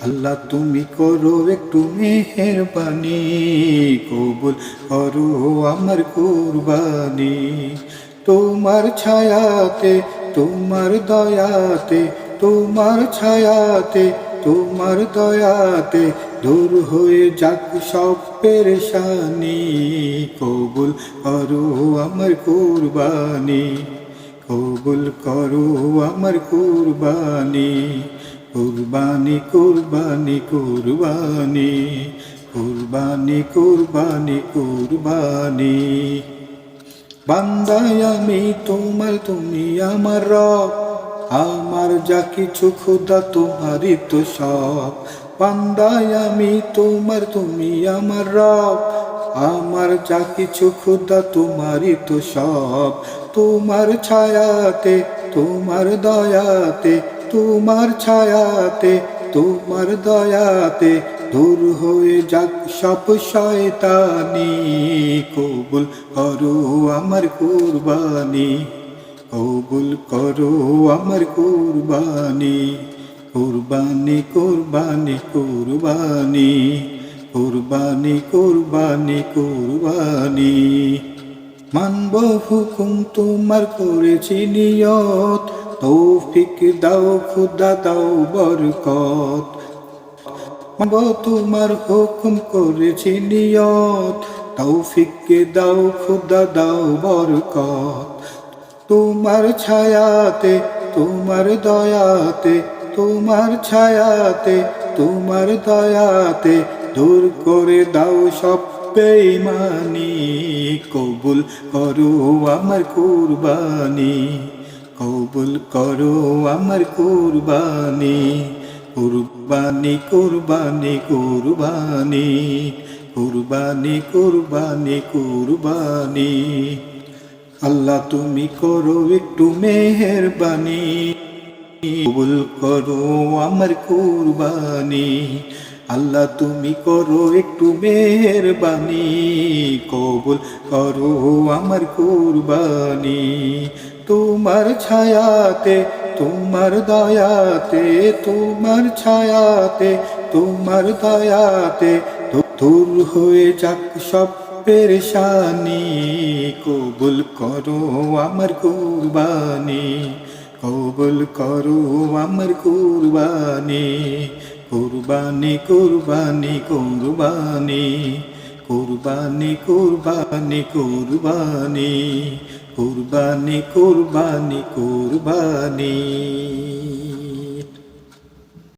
আল্লাহ তুমি করো একটু মেহেরবানি, কবুল করো আমার কুরবানি। তোমার ছায়াতে, তোমার দয়াতে, তোমার ছায়াতে, তোমার দয়াতে দূর হয়ে যাক সব পেরেশানি। কবুল করো আমার কুরবানি, কবুল করো আমার কুরবানি। কুরবানি কুরবানি কুরবানি, কুরবানি কুরবানি কুরবানি। বান্দায় আমি তোমার, তুমি আমার রব, আমার যা কিছু খোদা তোমারই তো সব। বান্দায় আমি তোমার, তুমি আমার রব, আমার যা কিছু খোদা তোমারই তো সব। তোমার ছায়াতে, তোমার দয়াতে, তোমার ছায়াতে, তোমার দয়াতে দূর হয়ে যাক সব শয়তানি। কবুল করো আমার কুরবানি, কবুল করো আমার কুরবানি। কুরবানি কুরবানি কুরবানি, কুরবানি কুরবানি কুরবানি। মানব হুকুম তোমার করেছি নিয়ত, তৌফিক দাও খুদা দাও বরকত। মানব তোমার হুকুম করেছি নিয়ত, তৌফিক দাও খুদা দাও বরকত। তোমার ছায়াতে, তোমার দয়াতে, তোমার ছায়াতে, তোমার দয়াতে দূর করে দাও সব বেঈমানি। কবুল করো আমার কুরবানি, কবুল করো আমার কুরবানি। কুরবানি কুরবানি কুরবানি, কুরবানি কুরবানি কুরবানি। আল্লাহ তুমি করো একটু মেহেরবানি, কবুল করো আমার কুরবানি। আল্লাহ তুমি করো একটু মেহেরবানি, কবুল করো আমার কুরবানি। তোমার ছায়াতে, তোমার দয়াতে, তোমার ছায়াতে, তোমার দয়াতে দূর হয়ে যাক সব পেরেশানি। কবুল করো আমার কুরবানি, কবুল করো আমার কুরবানি। কুরবানি কুরবানি কুরবানি, কুরবানি কুরবানি কুরবানি, কুরবানি কুরবানি কুরবানি।